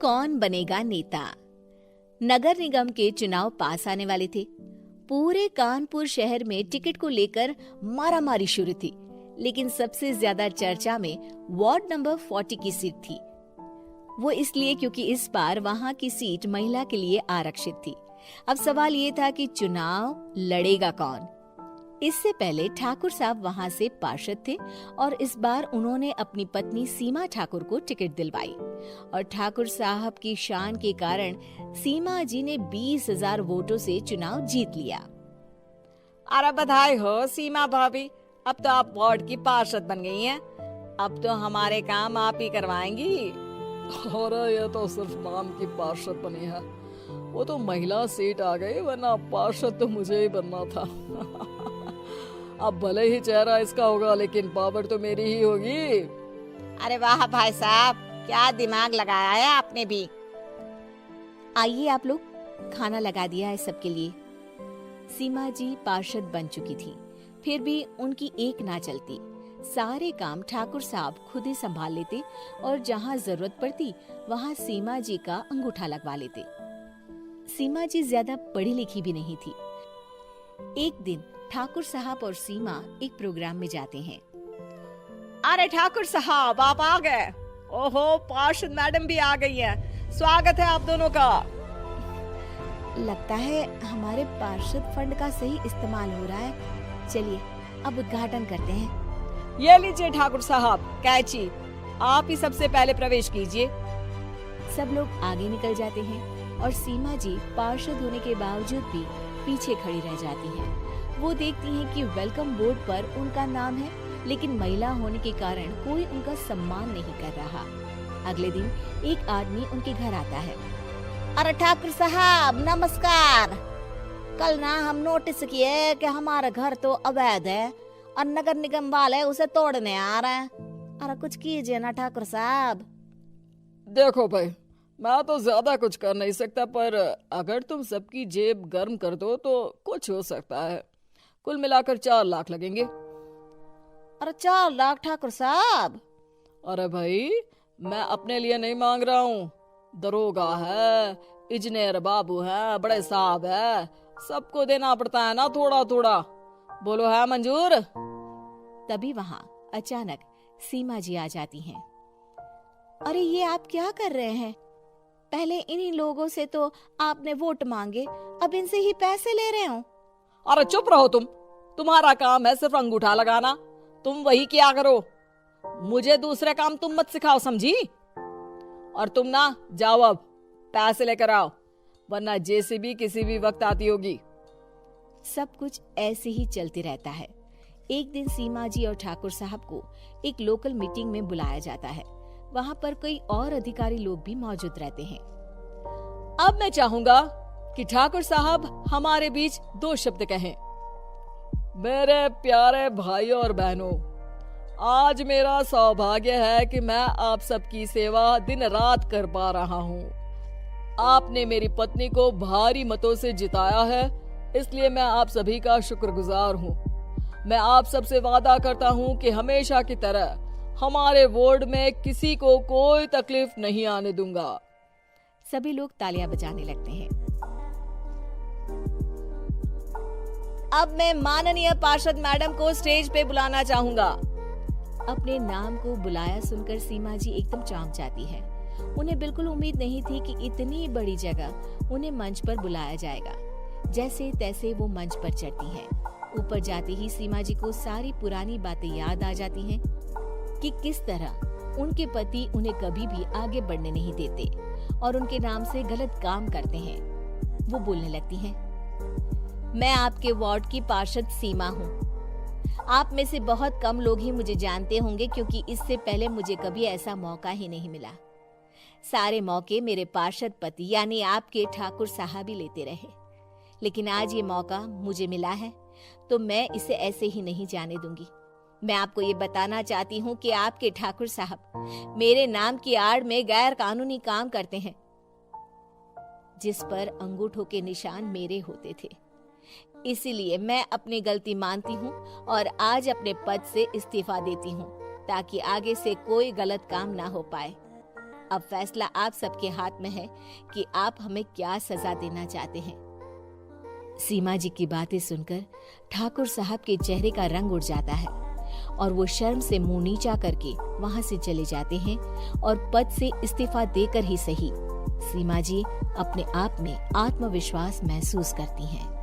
कौन बनेगा नेता। नगर निगम के चुनाव पास आने वाले थे। पूरे कानपुर शहर में टिकट को लेकर मारामारी शुरू थी, लेकिन सबसे ज्यादा चर्चा में वार्ड नंबर 40 की सीट थी। वो इसलिए क्योंकि इस बार वहां की सीट महिला के लिए आरक्षित थी। अब सवाल ये था कि चुनाव लड़ेगा कौन। इससे पहले ठाकुर साहब वहां से पार्षद थे और इस बार उन्होंने अपनी पत्नी सीमा ठाकुर को टिकट दिलवाई और ठाकुर साहब की शान के कारण सीमा जी ने 20,000 वोटों से चुनाव जीत लिया। अरे बधाई हो सीमा भाभी, अब तो आप वार्ड की पार्षद बन गई हैं। अब तो हमारे काम आप ही करवाएंगी। अरे ये तो सिर्फ नाम की पार्षद बनी है, वो तो महिला सीट आ गई, वरना पार्षद तो मुझे ही बनना था। अब भले ही चेहरा इसका होगा, लेकिन पावर तो मेरी ही होगी। अरे वाह भाई साहब, क्या दिमाग लगाया है आपने भी। आइए आप लोग, खाना लगा दिया है सबके लिए। सीमा जी पार्षद बन चुकी थी, फिर भी उनकी एक ना चलती। सारे काम ठाकुर साहब खुद ही संभाल लेते और जहाँ जरूरत पड़ती वहाँ सीमा जी का अंगूठा लगवा लेते। सीमा जी ज्यादा पढ़ी लिखी भी नहीं थी। एक दिन ठाकुर साहब और सीमा एक प्रोग्राम में जाते हैं। अरे ठाकुर साहब आप आ गए। ओहो, पार्षद मैडम भी आ गई हैं। स्वागत है आप दोनों का। लगता है हमारे पार्षद फंड का सही इस्तेमाल हो रहा है। चलिए अब उद्घाटन करते हैं। ये लीजिए ठाकुर साहब कैची, आप ही सबसे पहले प्रवेश कीजिए। सब लोग आगे निकल जाते हैं और सीमा जी पार्षद होने के बावजूद भी पीछे खड़ी रह जाती हैं। वो देखती हैं कि वेलकम बोर्ड पर उनका नाम है, लेकिन महिला होने के कारण कोई उनका सम्मान नहीं कर रहा। अगले दिन एक आदमी उनके घर आता है। अरे ठाकुर साहब नमस्कार। कल ना हम नोटिस किए कि हमारा घर तो अवैध है और नगर निगम वाले उसे तोड़ने आ रहे हैं। अरे कुछ कीजिए ना ठाकुर साहब। देखो भाई, मैं तो ज्यादा कुछ कर नहीं सकता, पर अगर तुम सबकी जेब गर्म कर दो तो कुछ हो सकता है। कुल मिलाकर 4 लाख लगेंगे। अरे 4 लाख ठाकुर साहब? अरे भाई, मैं अपने लिए नहीं मांग रहा हूँ। दरोगा है, इंजीनियर बाबू है, बड़े साहब है, सबको देना पड़ता है ना थोड़ा थोड़ा। बोलो है मंजूर? तभी वहाँ अचानक सीमा जी आ जाती हैं। अरे ये आप क्या कर रहे हैं? पहले इन्हीं लोगों से तो आपने वोट मांगे, अब इनसे ही पैसे ले रहे हो। अरे चुप रहो तुम, तुम्हारा काम है सिर्फ अंगूठा लगाना, तुम वही किया करो। मुझे दूसरे काम तुम मत सिखाओ, समझी? और तुम ना जाओ, अब पैसे लेकर आओ, वरना जेसीबी किसी भी वक्त आती होगी। सब कुछ ऐसे ही चलते रहता है। एक दिन सीमा जी और ठाकुर साहब को एक लोकल मीटिंग में बुलाया जाता है। वहाँ पर कई और अधिकारी लोग भी मौजूद रहते हैं। अब मैं चाहूंगा कि ठाकुर साहब हमारे बीच 2 शब्द कहें। मेरे प्यारे भाइयों और बहनों, आज मेरा सौभाग्य है कि मैं आप सबकी सेवा दिन रात कर पा रहा हूँ। आपने मेरी पत्नी को भारी मतों से जिताया है, इसलिए मैं आप सभी का शुक्रगुजार हूँ। मैं आप सबसे वादा करता हूँ कि हमेशा की तरह हमारे वार्ड में किसी को कोई तकलीफ नहीं आने दूंगा। सभी लोग तालियां बजाने लगते हैं। अब मैं माननीय पार्षद मैडम को स्टेज पे बुलाना चाहूंगा। अपने नाम को बुलाया सुनकर सीमा जी एकदम चौंक जाती है। उन्हें बिल्कुल उम्मीद नहीं थी कि इतनी बड़ी जगह उन्हें मंच पर बुलाया जाएगा। जैसे तैसे वो मंच पर चढ़ती हैं। ऊपर जाते ही सीमा जी को सारी पुरानी बातें याद आ जाती हैं कि किस तरह उनके पति उन्हें कभी भी आगे बढ़ने नहीं देते और उनके नाम से गलत काम करते हैं। वो बोलने लगती हैं, मैं आपके वार्ड की पार्षद सीमा हूँ। आप में से बहुत कम लोग ही मुझे जानते होंगे, क्योंकि इससे पहले मुझे कभी ऐसा मौका ही नहीं मिला। सारे मौके मेरे पार्षद पति यानी आपके ठाकुर साहब ही लेते रहे, लेकिन आज ये मौका मुझे मिला है तो मैं इसे ऐसे ही नहीं जाने दूंगी। मैं आपको ये बताना चाहती हूँ कि आपके ठाकुर साहब मेरे नाम की आड़ में गैर कानूनी काम करते हैं, जिस पर अंगूठों के निशान मेरे होते थे। इसीलिए मैं अपनी गलती मानती हूँ और आज अपने पद से इस्तीफा देती हूँ, ताकि आगे से कोई गलत काम ना हो पाए। अब फैसला आप सबके हाथ में है कि आप हमें क्या सजा देना चाहते हैं। सीमा जी की बातें सुनकर ठाकुर साहब के चेहरे का रंग उड़ जाता है और वो शर्म से मुंह नीचा करके वहां से चले जाते हैं और पद से इस्तीफा देकर ही सही सीमा जी अपने आप में आत्मविश्वास महसूस करती हैं।